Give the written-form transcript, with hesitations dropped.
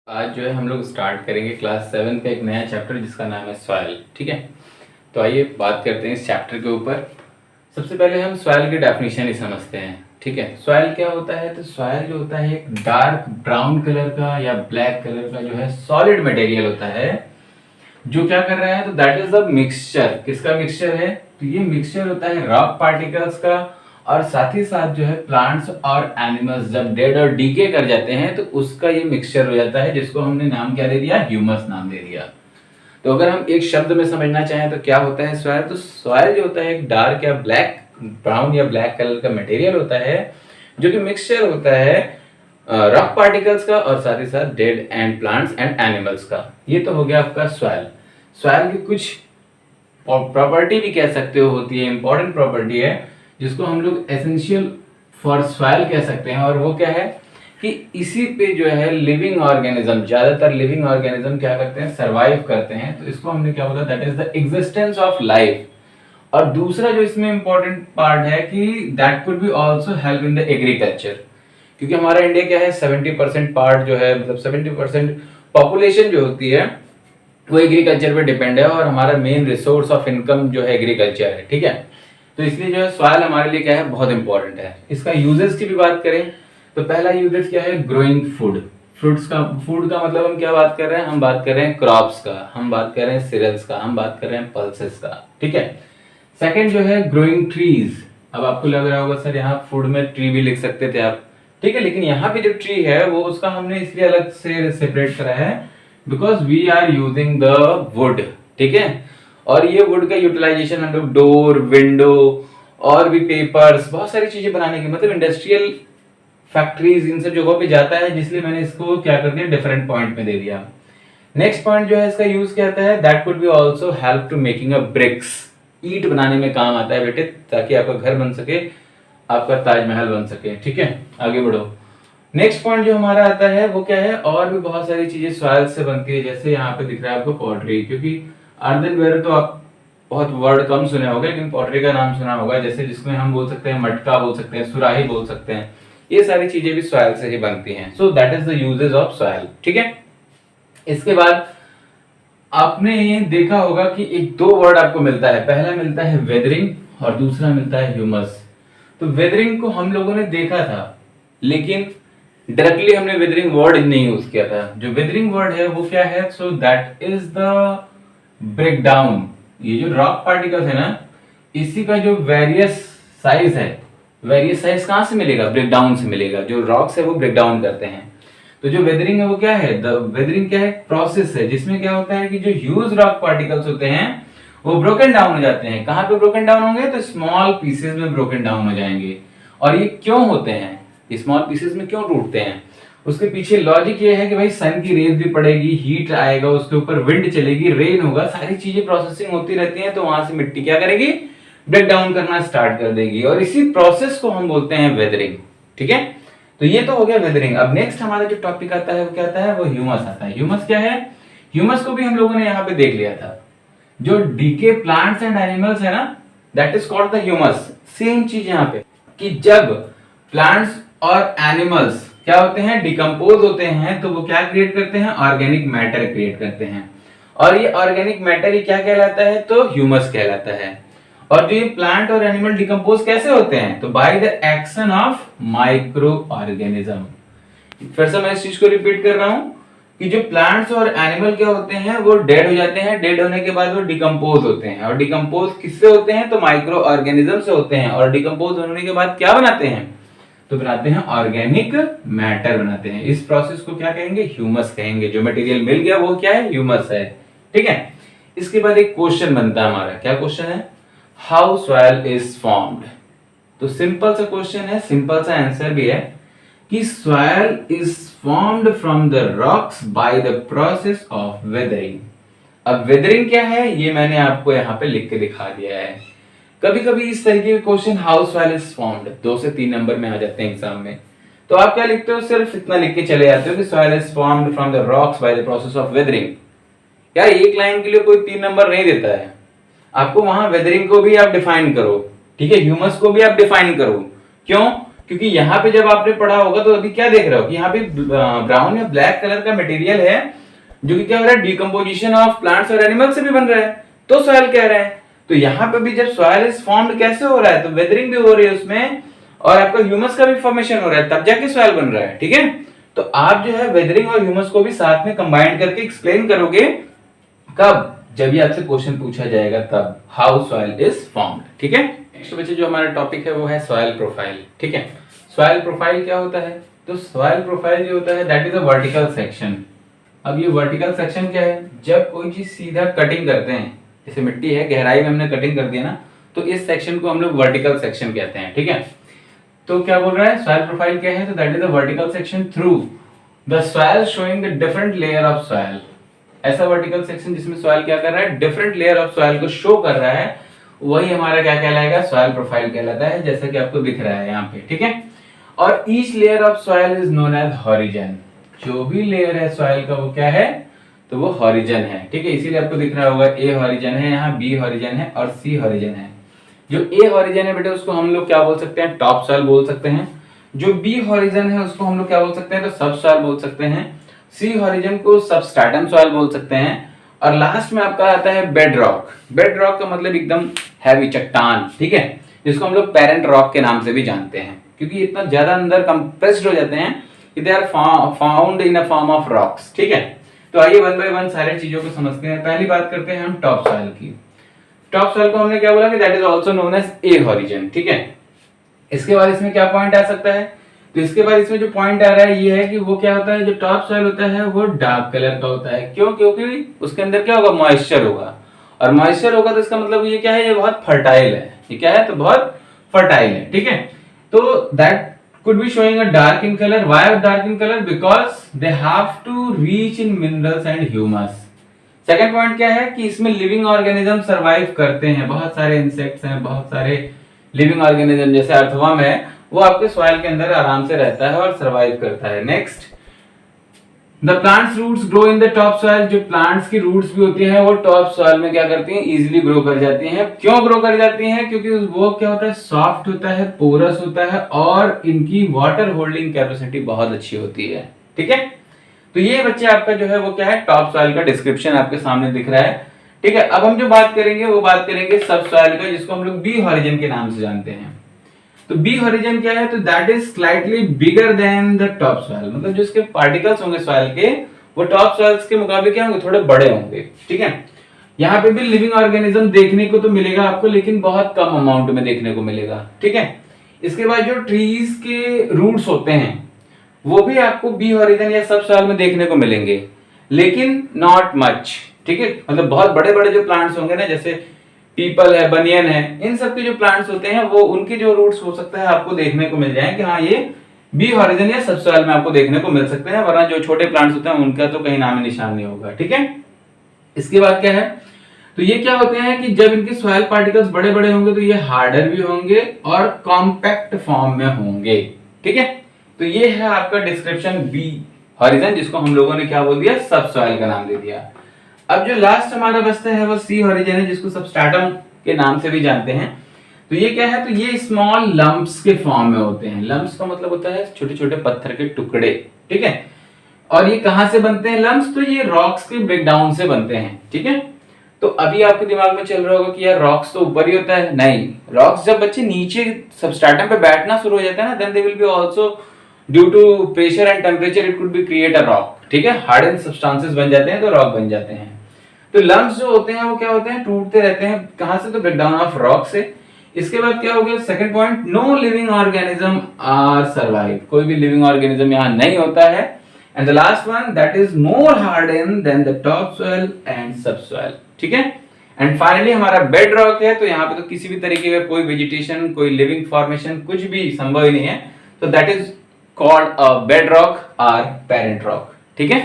आज जो है हम लोग स्टार्ट करेंगे क्लास 7 का एक नया चैप्टर जिसका नाम है सॉइल। ठीक है, तो आइए बात करते हैं इस चैप्टर के ऊपर। सबसे पहले हम सॉइल की डेफिनेशन ही समझते हैं। ठीक है, सॉइल क्या होता है? तो सॉइल जो होता है एक डार्क ब्राउन कलर का या ब्लैक कलर का जो है सॉलिड मटेरियल होता है जो क्या कर रहा है, तो दैट इज द मिक्सचर। किसका मिक्सचर है? तो ये मिक्सचर होता है रॉक पार्टिकल्स का, और साथ ही साथ जो है प्लांट्स और एनिमल्स जब डेड और डीके कर जाते हैं तो उसका ये मिक्सचर हो जाता है, जिसको हमने नाम क्या दे दिया? ह्यूमस नाम दे दिया। तो अगर हम एक शब्द में समझना चाहें तो क्या होता है सॉइल? तो सॉइल जो होता है एक डार्क या ब्लैक, ब्राउन या ब्लैक कलर का मटेरियल होता है जो कि मिक्सचर होता है रॉक पार्टिकल्स का और साथ ही साथ dead and plants and animals का। ये तो हो गया आपका सॉइल। सॉइल की कुछ प्रॉपर्टी भी कह सकते हो होती है, इंपॉर्टेंट प्रॉपर्टी है जिसको हम लोग एसेंशियल फॉर सॉइल कह सकते हैं। और वो क्या है कि इसी पे जो है लिविंग ऑर्गेनिज्म, ज्यादातर लिविंग ऑर्गेनिज्म क्या करते हैं? सरवाइव करते हैं। तो इसको हमने क्या बोला? That is the existence of life. और दूसरा जो इसमें इंपॉर्टेंट पार्ट है कि that could be also help in the agriculture, क्योंकि हमारा इंडिया क्या है 70% पार्ट जो है, मतलब 70% पॉपुलेशन जो होती है वो एग्रीकल्चर पे डिपेंड है, और हमारा मेन रिसोर्स ऑफ इनकम जो है एग्रीकल्चर है। ठीक है, तो इसलिए जो है सॉइल हमारे लिए क्या है? बहुत इंपॉर्टेंट है। इसका यूजेस की भी बात करें तो पहला यूजेस क्या है? Growing food. फ्रूट्स का, फूड का मतलब हम क्या बात कर रहे हैं? हम बात कर रहे हैं क्रॉप्स का, हम बात कर रहे हैं सीरियल्स का, हम बात कर रहे हैं पल्सेस का। ठीक है, सेकंड जो है ग्रोइंग ट्रीज। अब आपको लग रहा होगा सर यहाँ फूड में ट्री भी लिख सकते थे आप, ठीक है, लेकिन यहाँ पे जो ट्री है वो उसका हमने इसलिए अलग से सेपरेट करा है because we are using the wood. ठीक है, और ये वुड का यूटिलाइजेशन हम लोग डोर, विंडो और भी पेपर्स, बहुत सारी चीजें बनाने की, मतलब इंडस्ट्रियल फैक्ट्रीज, इन सब जगहों पे जाता है, जिसलिए मैंने इसको क्या कर दिया? डिफरेंट पॉइंट में दे दिया। नेक्स्ट पॉइंट जो है इसका यूज क्या आता है? That could be also help to making a bricks. ईंट बनाने में काम आता है बेटे, ताकि आपका घर बन सके, आपका ताजमहल बन सके। ठीक है, आगे बढ़ो। नेक्स्ट पॉइंट जो हमारा आता है वो क्या है? और भी बहुत सारी चीजें सॉइल से बनती है, जैसे यहाँ पे दिख रहा है आपको पॉटरी, क्योंकि अर्दनवेयर तो आप बहुत वर्ड कम सुने होंगे, लेकिन पॉटरी का नाम सुना होगा, जैसे जिसमें हम बोल सकते हैं मटका बोल सकते हैं, सुराही बोल सकते हैं। ये सारी चीजें भी सॉइल से ही बनती हैं। So that is the uses of soil. ठीक है, इसके बाद आपने ये देखा होगा कि एक दो वर्ड आपको मिलता है, पहला मिलता है वेदरिंग और दूसरा मिलता है ह्यूमस। तो वेदरिंग को हम लोगों ने देखा था, लेकिन डायरेक्टली हमने वेदरिंग वर्ड नहीं यूज किया था। जो वेदरिंग वर्ड है वो क्या है? So that is the breakdown. ये जो रॉक पार्टिकल्स है ना, इसी का जो वेरियस साइज है, वेरियस साइज कहां से मिलेगा? ब्रेकडाउन से मिलेगा। जो रॉक्स है वो ब्रेकडाउन करते हैं। तो जो वेदरिंग है वो क्या है? द वेदरिंग क्या है? प्रोसेस है जिसमें क्या होता है कि जो ह्यूज रॉक पार्टिकल्स होते हैं वो ब्रोकन डाउन हो जाते हैं। कहां पे ब्रोकन डाउन होंगे? तो स्मॉल पीसेस में ब्रोकन डाउन हो जाएंगे। और ये क्यों होते हैं? स्मॉल पीसेस में क्यों टूटते हैं? उसके पीछे लॉजिक ये है कि भाई सन की रेज भी पड़ेगी, हीट आएगा, उसके ऊपर विंड चलेगी, रेन होगा, सारी चीजें प्रोसेसिंग होती रहती हैं, तो वहां से मिट्टी क्या करेगी? ब्रेक डाउन करना स्टार्ट कर देगी, और इसी प्रोसेस को हम बोलते हैं वेदरिंग। ठीक है, तो ये तो हो गया वेदरिंग। अब नेक्स्ट हमारा जो टॉपिक आता है वो क्या आता है? वो ह्यूमस आता है। ह्यूमस क्या है? ह्यूमस को भी हम लोगों ने यहाँ पे देख लिया था। जो डीके प्लांट्स एंड एनिमल्स है ना, that is called the humus. Same चीज यहाँ पे कि जब प्लांट्स और एनिमल्स क्या होते हैं? डिकम्पोज होते हैं, तो वो क्या क्रिएट करते हैं? ऑर्गेनिक मैटर क्रिएट करते हैं। और ये ऑर्गेनिक मैटर ही क्या कहलाता है? तो ह्यूमस कहलाता है। और जो ये प्लांट और एनिमल डिकम्पोज कैसे होते हैं? तो by the action of micro organism. फिर से मैं इस चीज को रिपीट कर रहा हूं कि जो प्लांट्स और एनिमल क्या होते हैं वो डेड हो जाते हैं, डेड होने के बाद वो डिकम्पोज होते हैं, और डिकम्पोज किससे होते हैं? तो माइक्रो ऑर्गेनिज्म से होते हैं। और डिकम्पोज होने के बाद क्या बनाते हैं? तो बनाते हैं ऑर्गेनिक मैटर बनाते हैं। इस प्रोसेस को क्या कहेंगे? ह्यूमस कहेंगे। जो मटेरियल मिल गया वो क्या है? ह्यूमस है। ठीक है, इसके बाद एक क्वेश्चन बनता है हमारा। क्या क्वेश्चन है? How soil is formed. तो सिंपल सा क्वेश्चन है, सिंपल सा आंसर भी है कि soil is formed from the rocks by the process of weathering. अब वेदरिंग क्या है ये मैंने आपको यहाँ पे लिख के दिखा दिया है। कभी कभी इस तरीके के question how soil is formed 2 से 3 नंबर में आ जाते हैं एग्जाम में, तो आप क्या लिखते हो? सिर्फ इतना लिख के चले जाते हो कि soil is formed from the rocks by the process of weathering. यार एक लाइन के लिए कोई 3 नंबर नहीं देता है, आपको वहां वेदरिंग को भी आप डिफाइन करो, ठीक है, ह्यूमस को भी आप डिफाइन करो। क्यों? क्योंकि यहाँ पे जब आपने पढ़ा होगा तो अभी क्या देख रहे हो कि यहाँ पे ब्राउन या ब्लैक कलर का मटेरियल है जो कि क्या हो रहा है, डिकम्पोजिशन ऑफ प्लांट्स और एनिमल से भी बन रहा है, तो सॉइल कह रहे हैं। तो यहाँ पे भी जब सॉइल इज फॉर्म्ड कैसे हो रहा है, तो वेदरिंग भी हो रही है उसमें और आपका ह्यूमस का भी फॉर्मेशन हो रहा है, तब जाके सॉइल बन रहा है। ठीक है, तो आप जो है वेदरिंग और ह्यूमस को भी साथ में कंबाइन करके एक्सप्लेन करोगे, कब, जब ये आपसे क्वेश्चन पूछा जाएगा तब, हाउ सॉइल इज फॉर्म्ड। ठीक है, नेक्स्ट बच्चे जो हमारा टॉपिक है वो है सॉइल प्रोफाइल। ठीक है, सॉइल प्रोफाइल क्या होता है, तो सॉइल प्रोफाइल जो होता है that is a vertical section. अब ये वर्टिकल सेक्शन क्या है, जब कोई चीज सीधा कटिंग करते हैं, जैसे मिट्टी है गहराई में हमने कटिंग कर दिया ना, तो इस सेक्शन को हम लोग वर्टिकल सेक्शन कहते हैं। ठीक है, तो क्या बोल रहा है, सॉइल प्रोफाइल क्या है, तो that is a vertical section through the soil showing the different layer of soil. ऐसा वर्टिकल सेक्शन जिसमें सॉइल क्या कर रहा है, डिफरेंट लेयर ऑफ सॉइल को शो कर रहा है, वही हमारा क्या कहलाएगा, सॉइल प्रोफाइल कहलाता है, जैसा कि आपको दिख रहा है यहाँ पे। ठीक है, और each layer of soil is known as horizon. जो भी लेयर है सॉइल का वो क्या है, तो वो हॉरिजन है। ठीक है, इसीलिए आपको दिख रहा होगा ए हॉरिजन है, यहाँ बी हॉरिजन है और सी हॉरिजन है। जो ए हॉरिजन है बेटे उसको हम लोग क्या बोल सकते हैं, टॉप सॉइल बोल सकते हैं। जो बी हॉरिजन है उसको हम लोग क्या बोल सकते हैं, तो सब सॉइल बोल सकते हैं। सी हॉरिजन को सबस्ट्रेटम सॉइल बोल सकते हैं। और लास्ट में आपका आता है बेड रॉक। बेड रॉक का मतलब एकदम हैवी चट्टान। ठीक है, जिसको हम लोग पेरेंट रॉक के नाम से भी जानते हैं, क्योंकि इतना ज्यादा अंदर कंप्रेस्ड हो जाते हैं कि they are found in a form of rocks. ठीक है, तो आइए वन बाय वन सारे चीजों को समझते हैं। पहली बात करते हैं हम टॉप सॉइल की। टॉप सॉइल को हमने क्या बोला कि that is also known as a horizon. ठीक है, इसके बाद इसमें क्या पॉइंट आ सकता है, तो इसके बाद इसमें जो पॉइंट आ रहा है ये है कि वो क्या होता है, जो टॉप सॉइल होता है वो डार्क कलर का होता है। क्यों, क्योंकि उसके अंदर क्या होगा, मॉइस्चर होगा, और मॉइस्चर होगा तो इसका मतलब ये क्या है, ये बहुत फर्टाइल है। ये क्या है, तो बहुत फर्टाइल है। ठीक है, तो that could be showing a dark in color. Why dark in color? Because they have to reach in minerals and humus. Second point क्या है कि इसमें लिविंग ऑर्गेनिज्म सरवाइव करते हैं, बहुत सारे इंसेक्ट्स हैं, बहुत सारे लिविंग ऑर्गेनिज्म जैसे अर्थवर्म है, वो आपके सॉइल के अंदर आराम से रहता है और सरवाइव करता है। Next, the plants roots grow in the top soil. जो प्लांट्स की रूट्स भी होती हैं वो टॉप सॉइल में क्या करती हैं, इजीली ग्रो कर जाती हैं। क्यों ग्रो कर जाती हैं, क्योंकि वो क्या होता है, सॉफ्ट होता है, पोरस होता है और इनकी वाटर होल्डिंग कैपेसिटी बहुत अच्छी होती है। ठीक है, तो ये बच्चे आपका जो है वो क्या है, टॉप सॉइल का डिस्क्रिप्शन आपके सामने दिख रहा है। ठीक है, अब हम जो बात करेंगे वो बात करेंगे सब सॉइल का, जिसको हम लोग बी हॉरिजन के नाम से जानते हैं। तो बी हॉरिजन क्या है, तो that is slightly bigger than the top soil. मतलब जो इसके पार्टिकल्स होंगे सॉइल के, वो टॉप सॉइल्स के मुकाबले क्या होंगे, थोड़े बड़े होंगे। ठीक है, यहाँ पे भी लिविंग ऑर्गेनिज्म देखने को तो मिलेगा आपको, लेकिन बहुत कम अमाउंट में देखने को मिलेगा। ठीक है, इसके बाद जो ट्रीज के रूट्स होते हैं वो भी आपको बी हॉरिजन या सब सॉइल में देखने को मिलेंगे, लेकिन नॉट मच। ठीक है, मतलब बहुत बड़े बड़े जो प्लांट्स होंगे ना, जैसे पीपल है, बनियन है, इन सब के जो प्लांट्स होते हैं वो उनके जो रूट्स हो सकता है आपको देखने को मिल जाए कि हाँ ये बी हॉरिजन या सब सॉइल में आपको देखने को मिल सकते हैं, वरना जो छोटे प्लांट्स होते हैं उनका तो कहीं नाम निशान नहीं होगा। ठीक है, इसके बाद क्या है, तो ये क्या होते हैं कि जब इनके सॉइल पार्टिकल्स बड़े बड़े होंगे तो ये हार्डर भी होंगे और कॉम्पैक्ट फॉर्म में होंगे। ठीक है, तो ये है आपका डिस्क्रिप्शन बी हॉरिजन, जिसको हम लोगों ने क्या बोल दिया, सब सॉइल का नाम दे दिया। अब जो लास्ट हमारा बचता है वो सी हॉरिजन है, जिसको सबस्ट्रेटम के नाम से भी जानते हैं। तो ये क्या है, तो ये स्मॉल लंप्स के फॉर्म में होते हैं। लंप्स का मतलब होता है छोटे छोटे पत्थर के टुकड़े। ठीक है, और ये कहां से बनते हैं लंप्स, तो ये रॉक्स के ब्रेकडाउन से बनते हैं। ठीक है, तो अभी आपके दिमाग में चल रहा होगा कि यार रॉक्स तो ऊपर ही होता है। नहीं, रॉक्स जब बच्चे नीचे सबस्ट्रेटम पे बैठना शुरू हो जाता है ना, then they will be also due to pressure and temperature it could be create a rock. ठीक है, हार्डन सब्सटेंसेस बन जाते हैं तो रॉक बन जाते हैं। तो लम्प्स जो होते हैं वो क्या होते हैं, टूटते रहते हैं। कहां से, तो ब्रेकडाउन ऑफ रॉक से। इसके बाद क्या हो गया, second point, no living organism are survive. कोई भी लिविंग ऑर्गेनिज्म यहाँ नहीं होता है। And the last one, that is more harden than the top soil and subsoil. ठीक है, एंड फाइनली हमारा बेड रॉक है। तो यहाँ पे तो किसी भी तरीके का कोई वेजिटेशन, कोई लिविंग फॉर्मेशन कुछ भी संभव ही नहीं है। तो that is called a bed rock और पेरेंट रॉक। ठीक है।